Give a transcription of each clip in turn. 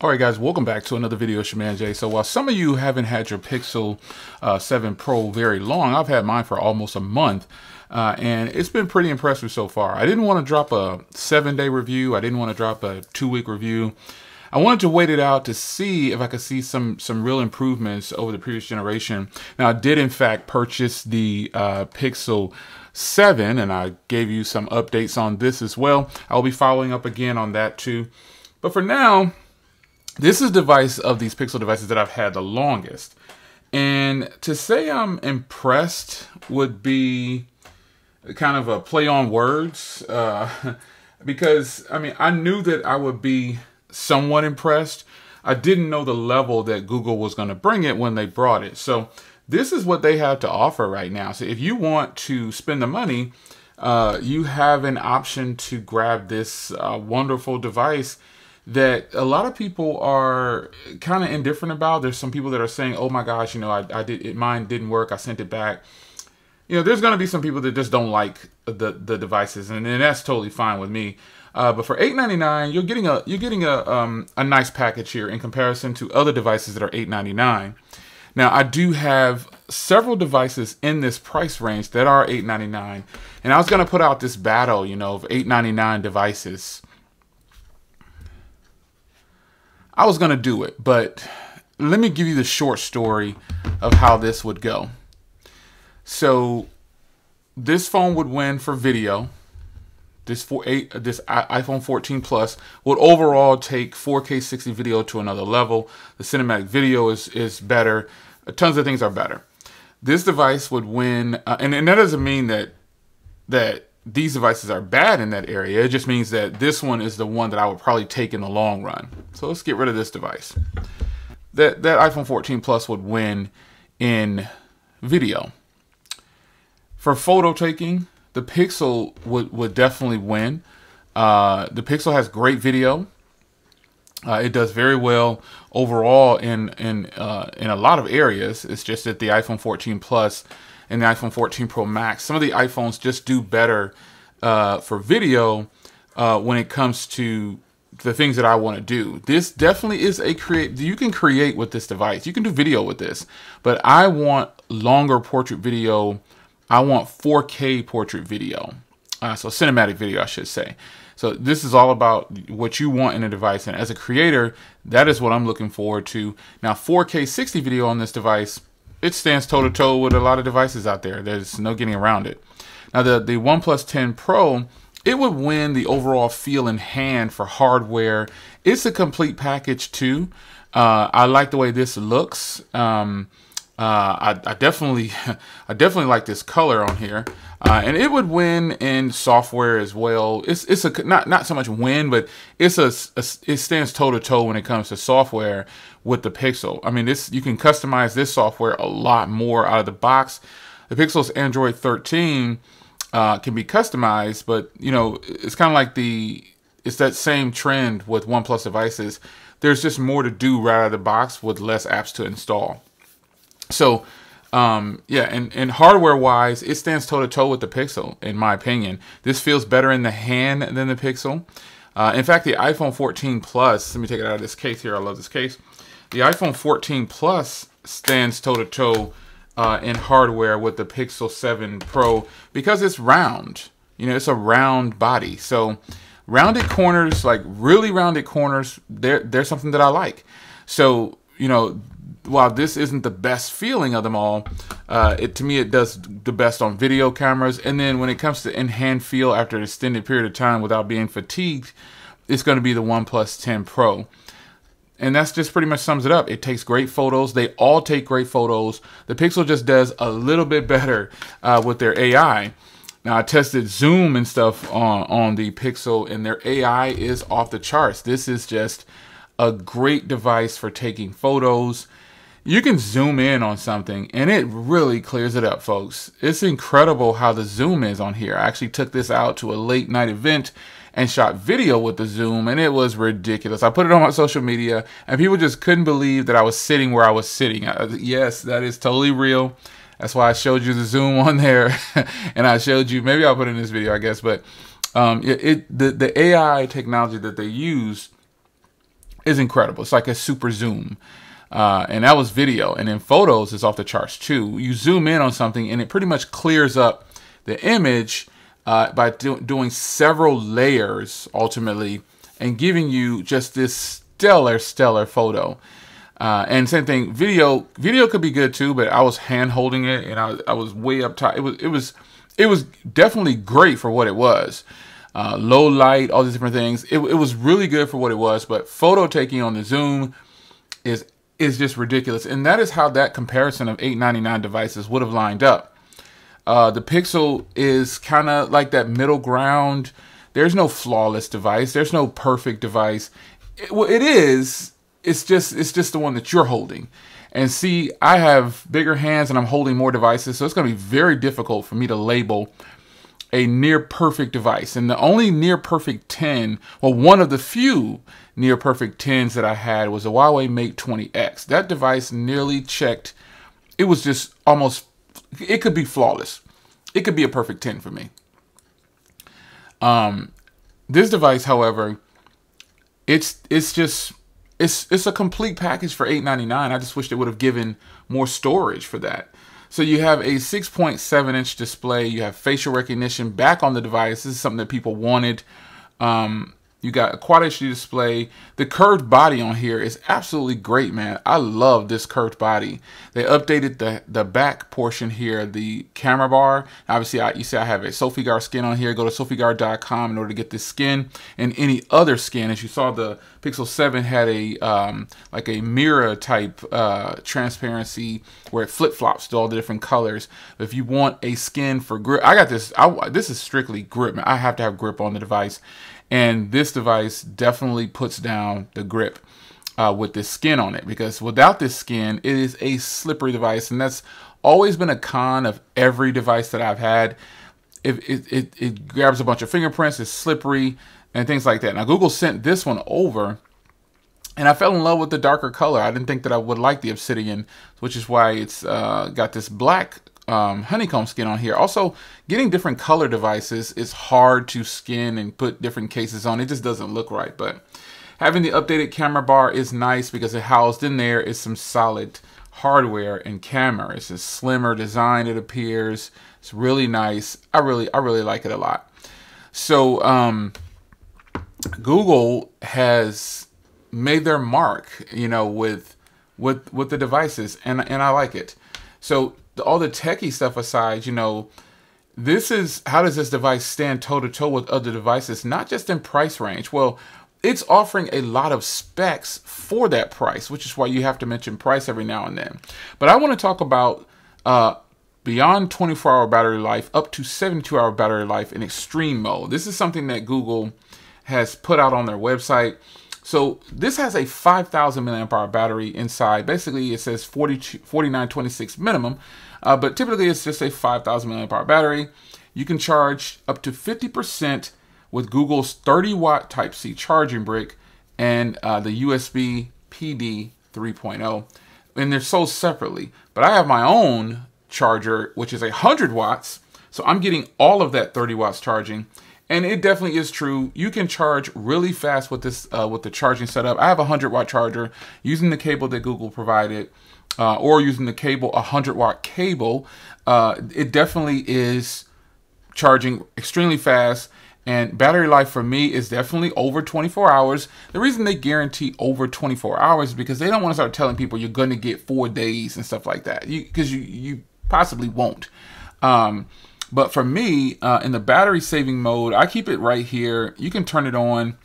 All right, guys, welcome back to another video. It's your man Jay. So while some of you haven't had your Pixel 7 Pro very long, I've had mine for almost a month, and it's been pretty impressive so far. I didn't want to drop a 7-day review. I didn't want to drop a 2-week review. I wanted to wait it out to see if I could see some real improvements over the previous generation. Now, I did in fact purchase the Pixel 7, and I gave you some updates on this as well. I'll be following up again on that too. But for now, this is the device of these Pixel devices that I've had the longest. And to say I'm impressed would be kind of a play on words. Because, I mean, I knew that I would be somewhat impressed. I didn't know the level that Google was going to bring it when they brought it. So this is what they have to offer right now. So if you want to spend the money, you have an option to grab this wonderful device that a lot of people are kind of indifferent about. There's some people that are saying, oh my gosh, you know, mine didn't work, I sent it back. You know, there's going to be some people that just don't like the devices, and that's totally fine with me. But for $8.99, you're getting a nice package here in comparison to other devices that are $8.99. Now, I do have several devices in this price range that are $8.99, and I was going to put out this battle, you know, of $8.99 devices. I was going to do it, but let me give you the short story of how this would go. So this phone would win for video. This iPhone 14 Plus would overall take 4K 60 video to another level. The cinematic video is better. Tons of things are better. This device would win, and that doesn't mean that these devices are bad in that area. It just means that this one is the one that I would probably take in the long run. So let's get rid of this device. That iPhone 14 Plus would win in video. For photo taking, the Pixel would definitely win. The Pixel has great video. It does very well overall in a lot of areas. It's just that the iPhone 14 Plus and the iPhone 14 Pro Max, some of the iPhones just do better for video when it comes to the things that I want to do. This definitely is you can create with this device. You can do video with this, but I want longer portrait video. I want 4K portrait video. So cinematic video, I should say. So this is all about what you want in a device. And as a creator, that is what I'm looking forward to. Now, 4K 60 video on this device, it stands toe-to-toe with a lot of devices out there. There's no getting around it. Now, the OnePlus 10 Pro, it would win the overall feel and hand for hardware. It's a complete package, too. I like the way this looks. I definitely like this color on here. And it would win in software as well. It's a not so much win, but it stands toe-to-toe when it comes to software with the Pixel. I mean, you can customize this software a lot more out of the box. The Pixel's Android 13 can be customized, but you know, it's kind of like it's that same trend with OnePlus devices. There's just more to do right out of the box with less apps to install. So, yeah, and hardware-wise, it stands toe-to-toe with the Pixel, in my opinion. This feels better in the hand than the Pixel. In fact, the iPhone 14 Plus, let me take it out of this case here. I love this case. The iPhone 14 Plus stands toe-to-toe in hardware with the Pixel 7 Pro because it's round. You know, it's a round body. So rounded corners, like really rounded corners, they're something that I like. So, you know, while this isn't the best feeling of them all, to me it does the best on video cameras. And then when it comes to in-hand feel after an extended period of time without being fatigued, it's going to be the OnePlus 10 Pro. And that's just pretty much sums it up. It takes great photos. They all take great photos. The Pixel just does a little bit better with their AI. Now, I tested zoom and stuff on the Pixel, and their AI is off the charts. This is just a great device for taking photos. You can zoom in on something and it really clears it up, folks. It's incredible how the zoom is on here. I actually took this out to a late night event and shot video with the zoom, and it was ridiculous. I put it on my social media and people just couldn't believe that I was sitting where I was sitting. Yes, that is totally real. That's why I showed you the zoom on there. And I showed you, maybe I'll put it in this video, I guess, but the AI technology that they use is incredible. It's like a super zoom. And that was video. And then photos is off the charts too. You zoom in on something and it pretty much clears up the image by doing several layers ultimately and giving you just this stellar photo. And same thing, video could be good too, but I was hand holding it and I was way up top. It was definitely great for what it was. Low light, all these different things. It was really good for what it was, but photo taking on the zoom is just ridiculous. And that is how that comparison of $8.99 devices would have lined up. The Pixel is kind of like that middle ground. There's no flawless device. There's no perfect device. Well, it is. It's just the one that you're holding. And see, I have bigger hands and I'm holding more devices, so it's going to be very difficult for me to label a near perfect device. And the only near perfect 10, well, one of the few near perfect 10s that I had was a Huawei Mate 20X. That device nearly checked. It was just almost, it could be flawless. It could be a perfect 10 for me. This device, however, it's a complete package for $8.99. I just wish they would have given more storage for that. So you have a 6.7-inch display. You have facial recognition back on the device. This is something that people wanted. You got a Quad HD display. The curved body on here is absolutely great, man. I love this curved body. They updated the back portion here, the camera bar. Obviously, you see I have a SophieGuard skin on here. Go to SophieGuard.com in order to get this skin and any other skin. As you saw, the Pixel 7 had a like a mirror type transparency where it flip-flops to all the different colors. If you want a skin for grip, I got this. This is strictly grip, man. I have to have grip on the device. And this device definitely puts down the grip with this skin on it, because without this skin, it is a slippery device. And that's always been a con of every device that I've had. It grabs a bunch of fingerprints, it's slippery, and things like that. Now, Google sent this one over, and I fell in love with the darker color. I didn't think that I would like the obsidian, which is why it's got this black honeycomb skin on here. Also, getting different color devices is hard to skin and put different cases on. It just doesn't look right. But having the updated camera bar is nice because it housed in there is some solid hardware and camera. It's a slimmer design, it appears. It's really nice. I really like it a lot. So Google has made their mark, you know, with the devices, and I like it. So all the techie stuff aside, you know, this is, how does this device stand toe-to-toe with other devices, not just in price range? Well, it's offering a lot of specs for that price, which is why you have to mention price every now and then. But I want to talk about beyond 24-hour battery life up to 72-hour battery life in extreme mode. This is something that Google has put out on their website. So this has a 5,000 milliamp hour battery inside. Basically, it says 4926 minimum, but typically it's just a 5,000 milliamp hour battery. You can charge up to 50% with Google's 30-watt Type-C charging brick and the USB PD 3.0. And they're sold separately. But I have my own charger, which is 100 watts. So I'm getting all of that 30 watts charging. And it definitely is true. You can charge really fast with this, with the charging setup. I have a 100-watt charger using the cable that Google provided, or using the 100-watt cable. It definitely is charging extremely fast. And battery life for me is definitely over 24 hours. The reason they guarantee over 24 hours is because they don't want to start telling people you're going to get 4 days and stuff like that, because you possibly won't. But for me, in the battery saving mode, I keep it right here. You can turn it on.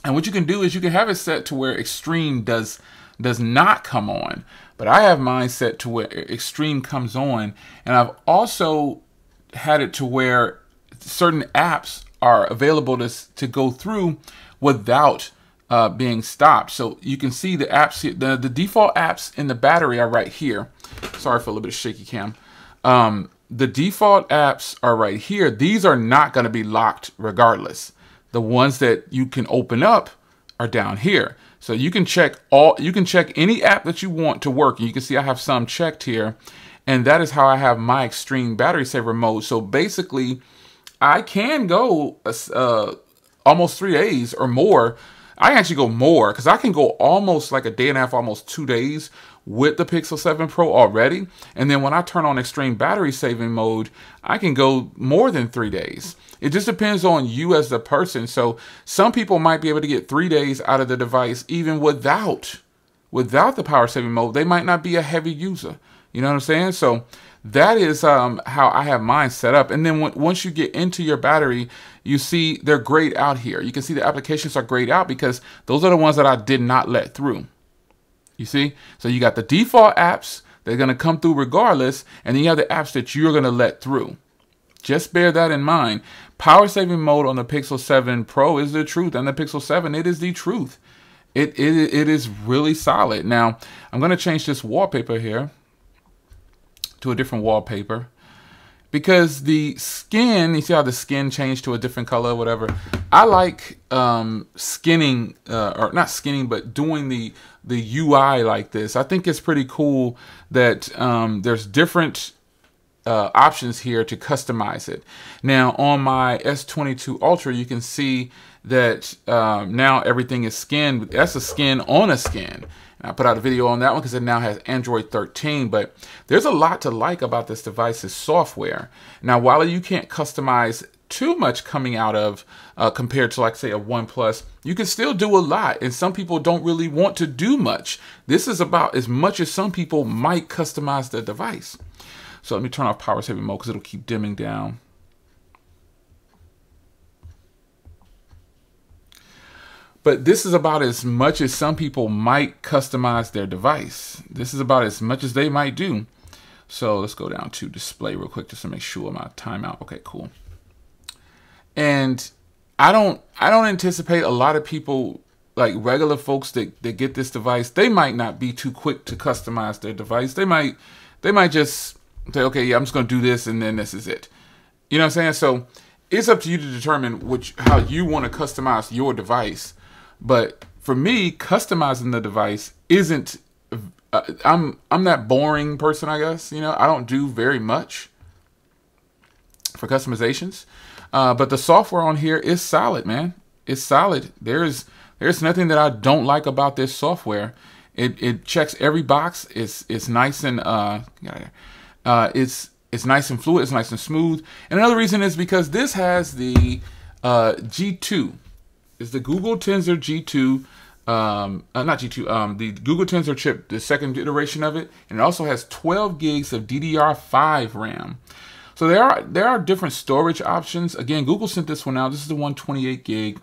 And what you can do is you can have it set to where extreme does not come on. But I have mine set to where extreme comes on. And I've also had it to where certain apps are available to go through without being stopped. So you can see the apps here. The default apps in the battery are right here. Sorry for a little bit of shaky cam. The default apps are right here. These are not going to be locked regardless. The ones that you can open up are down here. So you can check any app that you want to work. And you can see I have some checked here. And that is how I have my extreme battery saver mode. So basically, I can go almost 3 days or more I actually go more because I can go almost like a day and a half, almost 2 days with the Pixel 7 Pro already. And then when I turn on extreme battery saving mode, I can go more than 3 days. It just depends on you as the person. So some people might be able to get 3 days out of the device even without the power saving mode. They might not be a heavy user. You know what I'm saying? So that is how I have mine set up. And then once you get into your battery, you see they're grayed out here. You can see the applications are grayed out because those are the ones that I did not let through. You see? So you got the default apps. They're going to come through regardless. And then you have the apps that you're going to let through. Just bear that in mind. Power saving mode on the Pixel 7 Pro is the truth. And the Pixel 7, it is the truth. It is really solid. Now, I'm going to change this wallpaper here to a different wallpaper because the skin, you see how the skin changed to a different color or whatever. I like skinning, or not skinning, but doing the UI like this. I think it's pretty cool that there's different options here to customize it. Now on my S22 Ultra, you can see that now everything is skinned. That's a skin on a skin. And I put out a video on that one because it now has Android 13, but there's a lot to like about this device's software. Now, while you can't customize too much coming out of compared to, like, say, a OnePlus, you can still do a lot, and some people don't really want to do much. This is about as much as some people might customize their device. So let me turn off power saving mode because it'll keep dimming down. But this is about as much as some people might customize their device. This is about as much as they might do. So let's go down to display real quick just to make sure my timeout. Okay, cool. And I don't anticipate a lot of people, like regular folks that get this device, they might not be too quick to customize their device. They might just say, okay, yeah, I'm just gonna do this and then this is it. You know what I'm saying? So it's up to you to determine how you want to customize your device. But for me, customizing the device isn't, I'm that boring person, I guess. You know, I don't do very much for customizations. But the software on here is solid, man. It's solid. There's nothing that I don't like about this software. It checks every box. It's nice and it's nice and fluid. It's nice and smooth. And another reason is because this has the G2. It's the Google Tensor G2, not G2, the Google Tensor chip, the second iteration of it, and it also has 12 gigs of DDR5 RAM. So there are different storage options. Again, Google sent this one out. This is the 128 gig,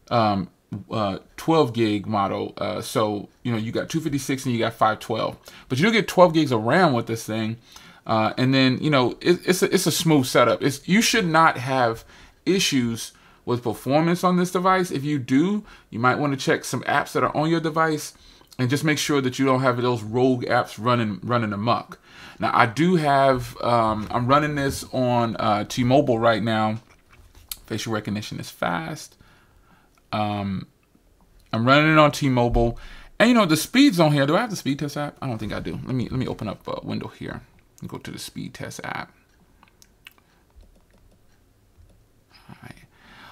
12 gig model. So you know you got 256 and you got 512, but you do get 12 gigs of RAM with this thing. And then you know it's a smooth setup. You should not have issues with performance on this device. If you do, you might want to check some apps that are on your device and just make sure that you don't have those rogue apps running amok. Now I do have, I'm running this on T-Mobile right now. Facial recognition is fast. I'm running it on T-Mobile, and you know the speeds on here. Do I have the speed test app? I don't think I do. Let me open up a window here and go to the speed test app.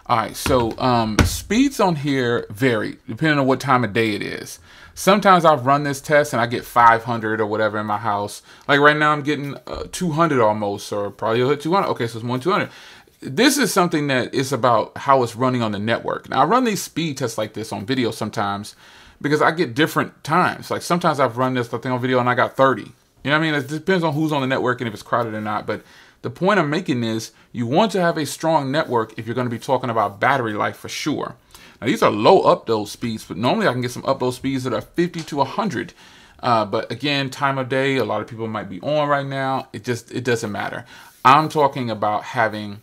All right, so speeds on here vary depending on what time of day it is. Sometimes I've run this test and I get 500 or whatever in my house. Like right now I'm getting 200 almost, or probably hit 200. Okay, so it's more than 200. This is something that is about how it's running on the network. Now I run these speed tests like this on video sometimes because I get different times. Like sometimes I've run this thing on video and I got 30. You know what I mean? It depends on who's on the network and if it's crowded or not. But the point I'm making is you want to have a strong network if you're going to be talking about battery life for sure. Now these are low upload speeds, but normally I can get some upload speeds that are 50 to 100. But again, time of day, a lot of people might be on right now. It doesn't matter. I'm talking about having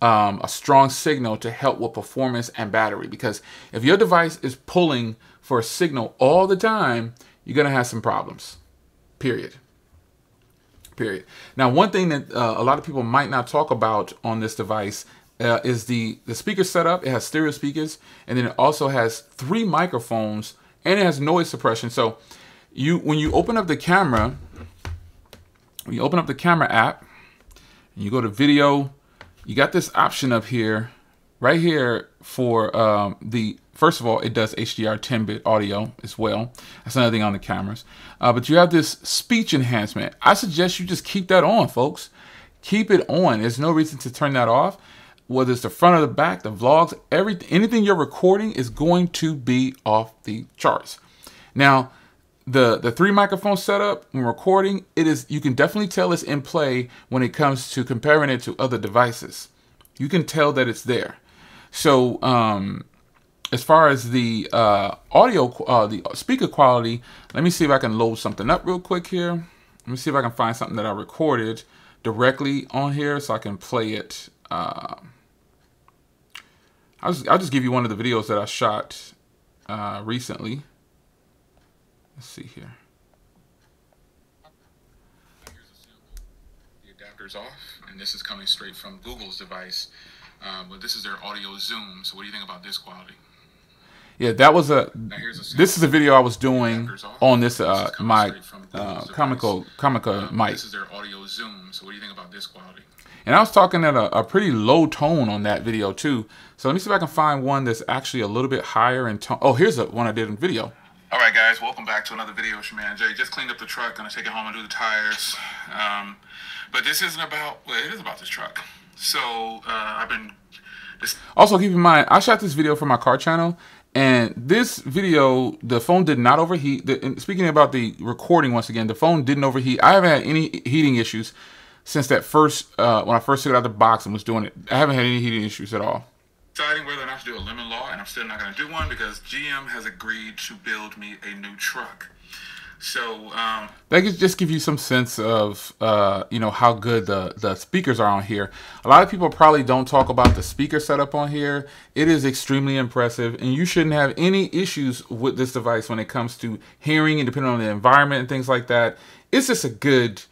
a strong signal to help with performance and battery, because if your device is pulling for a signal all the time, you're going to have some problems, period. Now, one thing that a lot of people might not talk about on this device is the speaker setup. It has stereo speakers, and then it also has 3 microphones, and it has noise suppression. So when you open up the camera, app, and you go to video, you got this option up here, right here, for the First of all, it does HDR 10-bit audio as well. That's another thing on the cameras. But you have this speech enhancement. I suggest you just keep that on, folks. Keep it on. There's no reason to turn that off. Whether it's the front or the back, the vlogs, anything you're recording is going to be off the charts. Now, the 3 microphone setup when recording, you can definitely tell it's in play when it comes to comparing it to other devices. You can tell that it's there. So as far as the audio, the speaker quality, let me see if I can load something up real quick here. Let me see if I can find something that I recorded directly on here so I can play it. I'll just give you one of the videos that I shot recently. Let's see here. Here's a sample. The adapter's off, and this is coming straight from Google's device. But this is their audio zoom. So what do you think about this quality? Yeah, that was this is a video I was doing on this my Comica mic. This is their audio zoom. So what do you think about this quality? And I was talking at a pretty low tone on that video too. So let me see if I can find one that's actually a little bit higher in tone. Oh, here's one I did in video. All right, guys, welcome back to another video. It's your man Jay. Just cleaned up the truck. Gonna take it home and do the tires. But this isn't about. Well, it is about this truck. So I've been. Also, keep in mind, I shot this video for my car channel, and this video, the phone did not overheat. Speaking about the recording, once again, the phone didn't overheat. I haven't had any heating issues since that first when I first took it out of the box and was doing it. I haven't had any heating issues at all. Deciding whether or not to do a lemon law, and I'm still not going to do one because GM has agreed to build me a new truck. So that could just give you some sense of you know, how good the speakers are on here. A lot of people probably don't talk about the speaker setup on here. It is extremely impressive, and you shouldn't have any issues with this device when it comes to hearing and depending on the environment and things like that. It's just a good.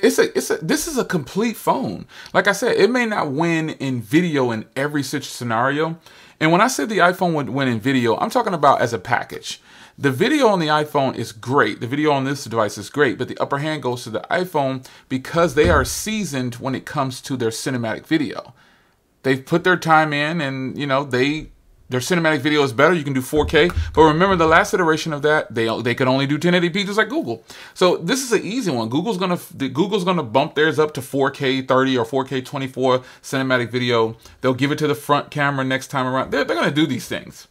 This is a complete phone. Like I said, it may not win in video in every such scenario. And when I said the iPhone would win in video, I'm talking about as a package. The video on the iPhone is great. The video on this device is great, but the upper hand goes to the iPhone because they are seasoned when it comes to their cinematic video. They've put their time in, and you know, their cinematic video is better. You can do 4K, but remember the last iteration of that, they could only do 1080p, just like Google. So this is an easy one. Google's gonna bump theirs up to 4K 30 or 4K 24 cinematic video. They'll give it to the front camera next time around. They're gonna do these things.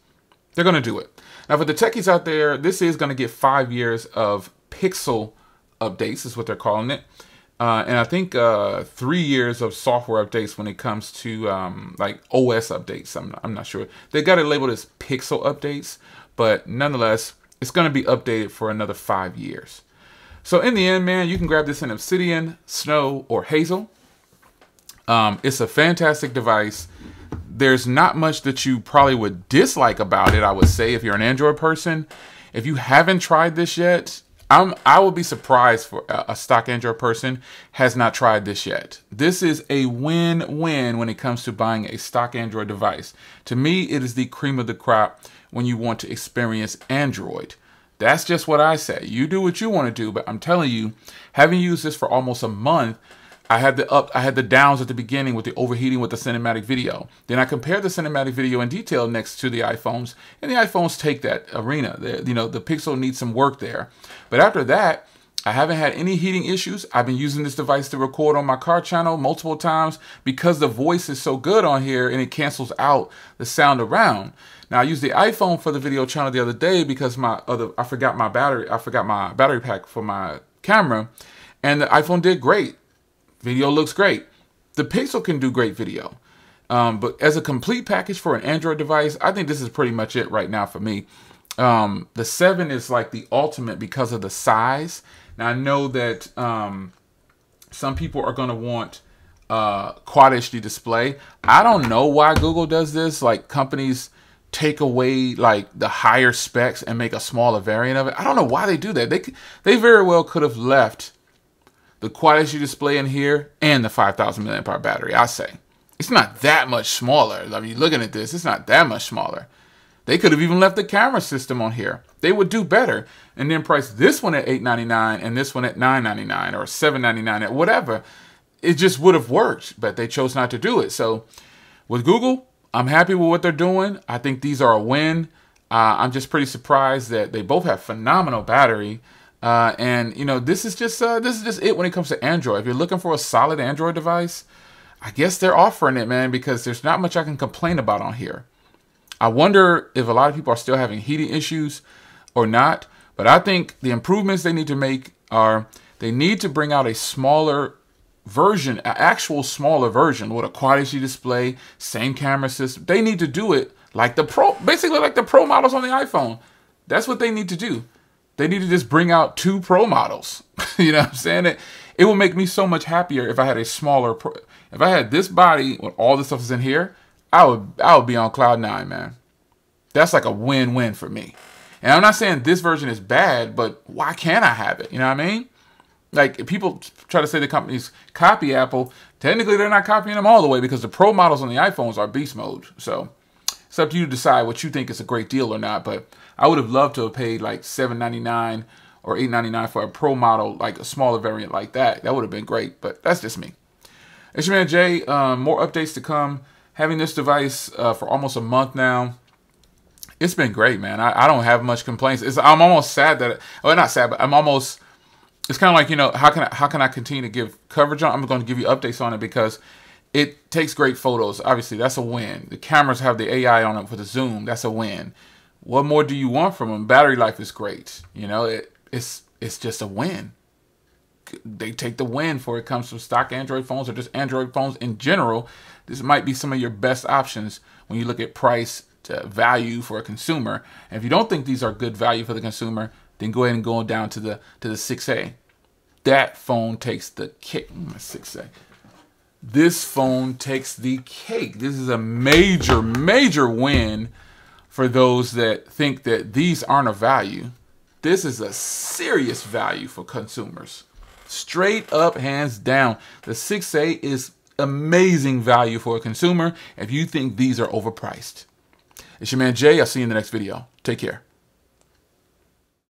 They're gonna do it. Now for the techies out there, this is gonna get 5 years of pixel updates, is what they're calling it. And I think 3 years of software updates when it comes to like OS updates. I'm not sure. They got it labeled as pixel updates, but nonetheless, it's going to be updated for another 5 years. So in the end, man, you can grab this in Obsidian, Snow, or Hazel. It's a fantastic device. There's not much that you probably would dislike about it, I would say, if you're an Android person. If you haven't tried this yet, I would be surprised for a stock Android person has not tried this yet. This is a win-win when it comes to buying a stock Android device. To me, it is the cream of the crop when you want to experience Android. That's just what I say. You do what you want to do, but I'm telling you, having used this for almost a month, I had the downs at the beginning with the overheating with the cinematic video. Then I compared the cinematic video in detail next to the iPhones, and the iPhones take that arena. You know, the Pixel needs some work there. But after that, I haven't had any heating issues. I've been using this device to record on my car channel multiple times because the voice is so good on here and it cancels out the sound around. Now I used the iPhone for the video channel the other day because I forgot my battery pack for my camera, and the iPhone did great. Video looks great. The Pixel can do great video. But as a complete package for an Android device, I think this is pretty much it right now for me. The 7 is like the ultimate because of the size. Now I know that some people are going to want Quad HD display. I don't know why Google does this. Like, companies take away like the higher specs and make a smaller variant of it. I don't know why they do that. They very well could have left the Quad HD display in here and the 5,000 milliamp hour battery. I say it's not that much smaller. I mean, looking at this, it's not that much smaller. They could have even left the camera system on here. They would do better, and then price this one at $899 and this one at $999 or $799 at whatever. It just would have worked, but they chose not to do it. So with Google, I'm happy with what they're doing. I think these are a win. I'm just pretty surprised that they both have phenomenal battery. And you know, this is just it when it comes to Android. If you're looking for a solid Android device, I guess they're offering it, man, because there's not much I can complain about on here. I wonder if a lot of people are still having heating issues or not. But I think the improvements they need to make are they need to bring out a smaller version, an actual smaller version with a Quad HD display, same camera system. They need to do it like the Pro, basically like the Pro models on the iPhone. That's what they need to do. They need to just bring out 2 Pro models. You know what I'm saying? It will make me so much happier if I had a smaller Pro. If I had this body with all the stuff that's in here, I would be on cloud 9, man. That's like a win-win for me. And I'm not saying this version is bad, but why can't I have it? You know what I mean? Like, people try to say the companies copy Apple. Technically, they're not copying them all the way because the Pro models on the iPhones are beast mode. So it's up to you to decide what you think is a great deal or not. But I would have loved to have paid like $7.99 or $8.99 for a Pro model, like a smaller variant like that. That would have been great, but that's just me. It's your man Jay. More updates to come. Having this device for almost a month now. It's been great, man. I don't have much complaints. I'm almost sad that, well, not sad, but I'm almost, it's kind of like, you know, how can I continue to give coverage on? I'm going to give you updates on it because it takes great photos. Obviously, that's a win. The cameras have the AI on them for the zoom. That's a win. What more do you want from them? Battery life is great. You know, it's just a win. They take the win for it comes from stock Android phones or just Android phones in general. This might be some of your best options when you look at price to value for a consumer. And if you don't think these are good value for the consumer, then go ahead and go down to the 6A. That phone takes the cake. 6A. This phone takes the cake. This is a major, major win for those that think that these aren't a value. This is a serious value for consumers. Straight up, hands down. The 6A is amazing value for a consumer if you think these are overpriced. It's your man Jay. I'll see you in the next video. Take care.